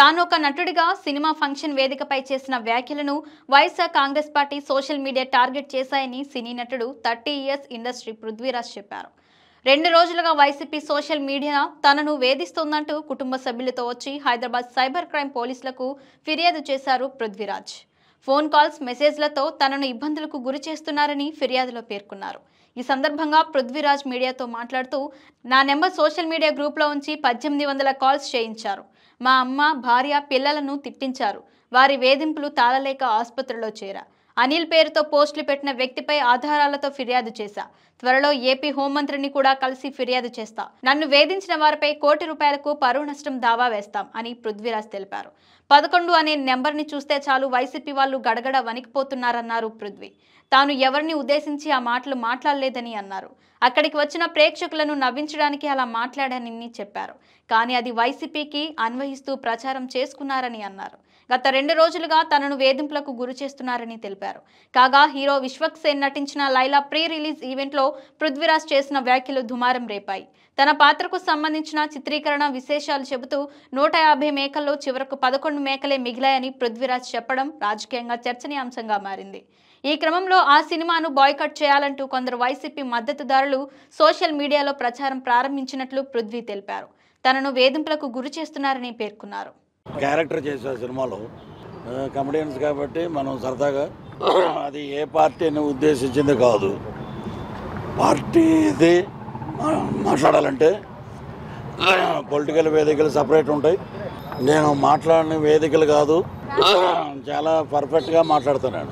తాను ఒక నటుడిగా సినిమా ఫంక్షన్ వేదికపై చేసిన వ్యాఖ్యలను YSR Congress party social media target చేశాయని సినీ నటుడు 30 ఇయర్స్ ఇండస్ట్రీ పృథ్వీరాజ్ చెప్పారు. 2 రోజులుగా వైసీపీ సోషల్ మీడియా తనను వేధిస్తోందంటూ కుటుంబ సభ్యులతో వచ్చి హైదరాబాద్ సైబర్ క్రైమ్ పోలీసులకు ఫిర్యాదు చేశారు పృథ్వీరాజ్. ఫోన్ కాల్స్, మెసేజ్లతో తనను ఇబ్బందులకు గురి చేస్తున్నారని ఫిర్యాదులో పేర్కొన్నారు. ఈ సందర్భంగా పృథ్వీరాజ్ మీడియాతో మాట్లాడుతూ, నా నెంబర్ సోషల్ మీడియా గ్రూప్లో ఉంచి 1800 కాల్స్ చేయించారు. మా అమ్మ, భార్య, పిల్లలను తిట్టించారు. వారి వేధింపులు తాళలేక ఆసుపత్రిలో చేరా. అనిల్ పేరుతో పోస్టులు పెట్టిన వ్యక్తిపై ఆధారాలతో ఫిర్యాదు చేశా. త్వరలో ఏపీ హోంమంత్రిని కూడా కలిసి ఫిర్యాదు చేస్తా. నన్ను వేధించిన వారిపై ₹1,00,00,000 పరువు నష్టం దావా వేస్తాం అని పృథ్వీరాజ్ తెలిపారు. 11 అనే నెంబర్ని చూస్తే చాలు వైసీపీ వాళ్ళు గడగడ వణికిపోతున్నారన్నారు పృథ్వీ. తాను ఎవరిని ఉద్దేశించి ఆ మాటలు మాట్లాడలేదని అన్నారు. అక్కడికి వచ్చిన ప్రేక్షకులను నవ్వించడానికి అలా మాట్లాడానని చెప్పారు. కానీ అది వైసీపీకి అన్వయిస్తూ ప్రచారం చేసుకున్నారని అన్నారు. గత 2 రోజులుగా తనను వేధింపులకు గురి చేస్తున్నారని తెలిపారు. కాగా హీరో విశ్వక్ సేన్ నటించిన లైలా ప్రీ రిలీజ్ ఈవెంట్లో పృథ్వీరాజ్ చేసిన వ్యాఖ్యలు దుమారం రేపాయి. తన పాత్రకు సంబంధించిన చిత్రీకరణ విశేషాలు చెబుతూ 150 మేకల్లో చివరకు 11 మేకలే మిగిలాయని పృథ్వీరాజ్ చెప్పడం రాజకీయంగా చర్చనీయాంశంగా మారింది. ఈ క్రమంలో ఆ సినిమాను బాయ్కట్ చేయాలంటూ కొందరు వైసీపీ మద్దతుదారులు సోషల్ మీడియాలో ప్రచారం ప్రారంభించినట్లు పృథ్వీ తెలిపారు. తనను వేధింపులకు గురి చేస్తున్నారని పేర్కొన్నారు. క్యారెక్టర్ చేసే సినిమాలో కమెడియన్స్ కాబట్టి మనం సరదాగా అది ఏ పార్టీని ఉద్దేశించింది కాదు. పార్టీది మాట్లాడాలంటే పొలిటికల్ వేదికలు సపరేట్ ఉంటాయి. నేను మాట్లాడిన వేదికలు కాదు, చాలా పర్ఫెక్ట్గా మాట్లాడుతున్నాను.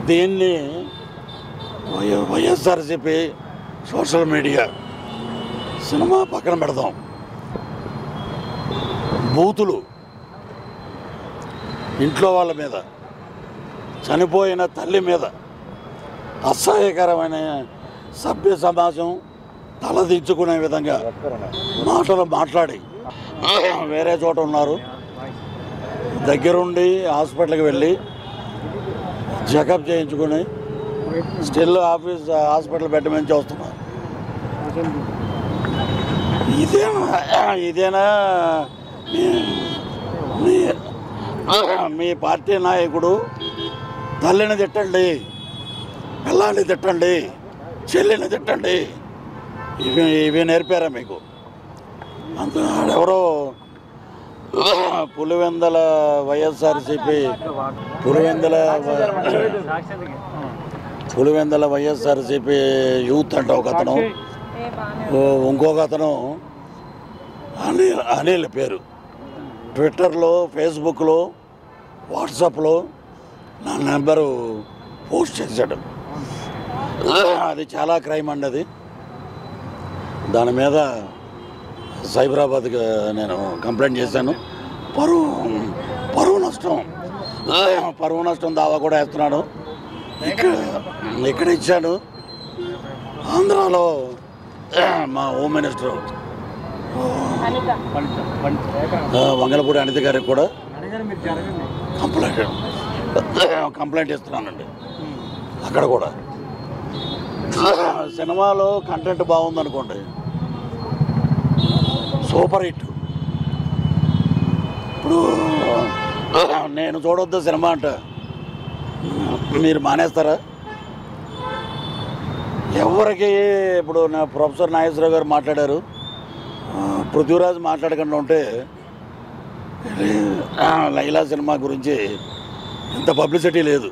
దీన్ని వైఎస్ఆర్సీపీ సోషల్ మీడియా సినిమా పక్కన పెడదాం. బూతులు ఇంట్లో వాళ్ళ మీద, చనిపోయిన తల్లి మీద అసహ్యకరమైన సభ్య సమాజం తలదించుకునే విధంగా మాటలు మాట్లాడి వేరే చోట ఉన్నారు. దగ్గరుండి హాస్పిటల్కి వెళ్ళి చెకప్ చేయించుకుని స్టిల్ హాస్పిటల్ బెడ్ నుంచి వస్తున్నారు. ఇదేనా మీ పార్టీ నాయకుడు? తల్లిని తిట్టండి, పిల్లాన్ని తిట్టండి, చెల్లిని తిట్టండి, ఇవి నేర్పారా మీకు? అంత ఎవరో పులివెందల వైఎస్ఆర్సీపీ పులివెందల వైఎస్ఆర్సీపీ యూత్ అంటే ఒక అతను, ఇంకొక అతను అనిల్ పేరు ట్విట్టర్లో, ఫేస్బుక్లో, వాట్సాప్లో నా నెంబరు పోస్ట్ చేశాడు. అది చాలా క్రైమ్ అండి. అది దాని మీద సైబరాబాద్కి నేను కంప్లైంట్ చేశాను. పరువు నష్టం దావా కూడా వేస్తున్నాడు. ఇక్కడ ఇచ్చాడు. ఆంధ్రాలో మా హోమ్ మినిస్టర్ వంగలపూడి అనిత గారికి కూడా కంప్లైంట్ ఇస్తున్నానండి. అక్కడ కూడా సినిమాలో కంటెంట్ బాగుందనుకోండి, సూపర్ హిట్. ఇప్పుడు నేను చూడొద్దు సినిమా అంటే మీరు మానేస్తారా? ఎవరికి ఇప్పుడు నా ప్రొఫెసర్ నాగేశ్వరరావు గారు మాట్లాడారు, పృథ్వీరాజ్ మాట్లాడకుండా ఉంటే లైలా సినిమా గురించి ఇంత పబ్లిసిటీ లేదు.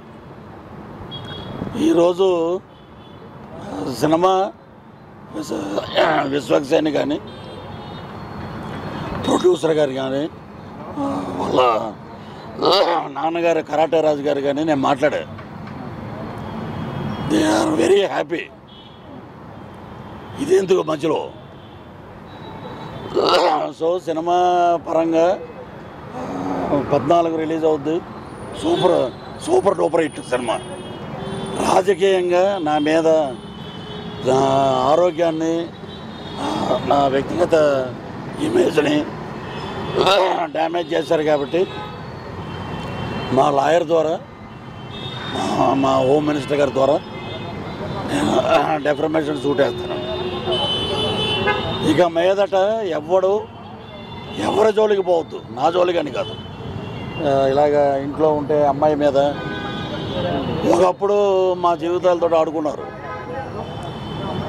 ఈరోజు సినిమా విశ్వక్ సేన్ కానీ, ప్రొడ్యూసర్ గారు కానీ, వాళ్ళ నాన్నగారు కరాటే రాజు గారు కానీ నేను మాట్లాడా. They are very happy. ఇదెందుకు మధ్యలో? సో సినిమా పరంగా 14 రిలీజ్ అవుద్ది. Super duper hit cinema. రాజకీయంగా నా మీద, నా ఆరోగ్యాన్ని, నా వ్యక్తిగత ఇమేజ్ని డ్యామేజ్ చేశారు కాబట్టి మా లాయర్ ద్వారా, మా హోమ్ మినిస్టర్ గారి ద్వారా నేను డెఫర్మేషన్ సూట్ వేస్తాను. ఇక మీదట ఎవ్వడు ఎవరి జోలికి పోవద్దు, నా జోలికి అని కాదు. ఇలాగ ఇంట్లో ఉంటే అమ్మాయి మీద ఒకప్పుడు మా జీవితాలతో ఆడుకున్నారు.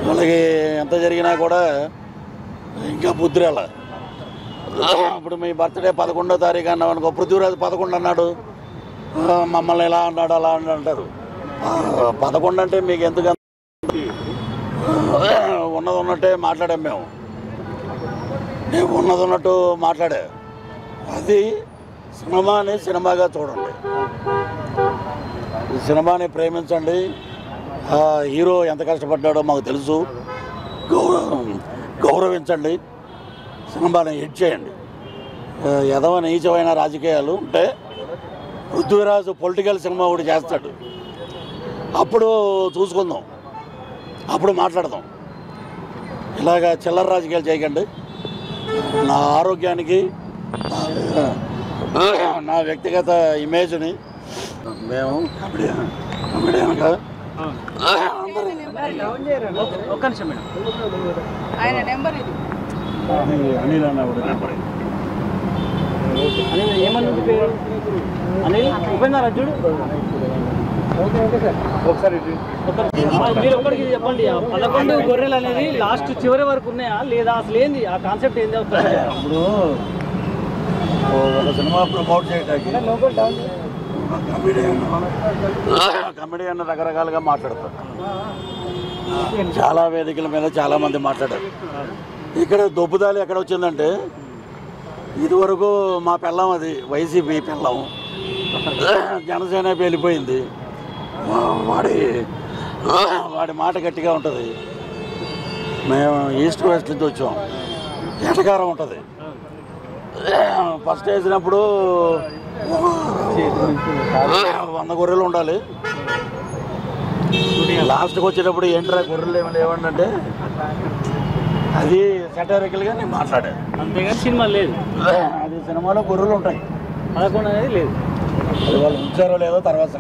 వాళ్ళకి ఎంత జరిగినా కూడా ఇంకా బుద్ధి రాల. ఇప్పుడు మీ బర్త్డే 11వ తారీఖు అన్నాం అనుకో, పృథ్వీరాజు 11 అన్నాడు, మమ్మల్ని ఎలా అన్నాడు అలా అని అంటారు. 11 అంటే మీకు ఎందుకు ఉన్నది ఉన్నట్టే మాట్లాడాం మేము ఉన్నది ఉన్నట్టు మాట్లాడా. అది సినిమాని సినిమాగా చూడండి, ఈ సినిమాని ప్రేమించండి. హీరో ఎంత కష్టపడ్డాడో మాకు తెలుసు, గౌరవించండి, సినిమాని హిట్ చేయండి. ఎదవ నీచమైన రాజకీయాలు ఉంటే పృథ్వీరాజు పొలిటికల్ సినిమా ఒకటి చేస్తాడు, అప్పుడు చూసుకుందాం, అప్పుడు మాట్లాడదాం. ఇలాగా చిల్లర రాజకీయాలు చేయకండి. నా ఆరోగ్యానికి, నా వ్యక్తిగత ఇమేజ్ని మేము కమెడియన్గా అనిల్ అన్న కూడా నెంబర్ ఏమన్నా పేరు అనిల్ ఉపేందర్ అర్జుడు. ఒకసారి మీరు ఒక్కడికి చెప్పండి, 11 గొర్రెలు అనేది లాస్ట్ చివరి వరకు ఉన్నాయా లేదా, అసలు ఏంది ఆ కాన్సెప్ట్ ఏంది? ఇప్పుడు ఒక సినిమా ప్రమోట్ చేయడానికి కమెడియన్ రకరకాలుగా మాట్లాడతారు. చాలా వేదికల మీద చాలామంది మాట్లాడారు. ఇక్కడ దొబ్బుదాలి ఎక్కడ వచ్చిందంటే, ఇదివరకు మా పెళ్ళం అది వైసీపీ పెళ్ళం, జనసేన వెళ్ళిపోయింది. వాడి మాట గట్టిగా ఉంటుంది. మేము ఈస్ట్ వెస్ట్ నుంచి వచ్చాం, ఎటకారం ఉంటుంది. ఫస్ట్ వేసినప్పుడు 100 గొర్రెలు ఉండాలి, లాస్ట్కి వచ్చేటప్పుడు ఏంట్రా గొర్రెలు ఏమి లేవంటే అది సెటరికల్గా నేను మాట్లాడాను, అంతేగాని సినిమా లేదు. అది సినిమాలో గొర్రెలు ఉంటాయి, 11 అనేది లేదు. అది వాళ్ళు ఉంచారో లేదో తర్వాత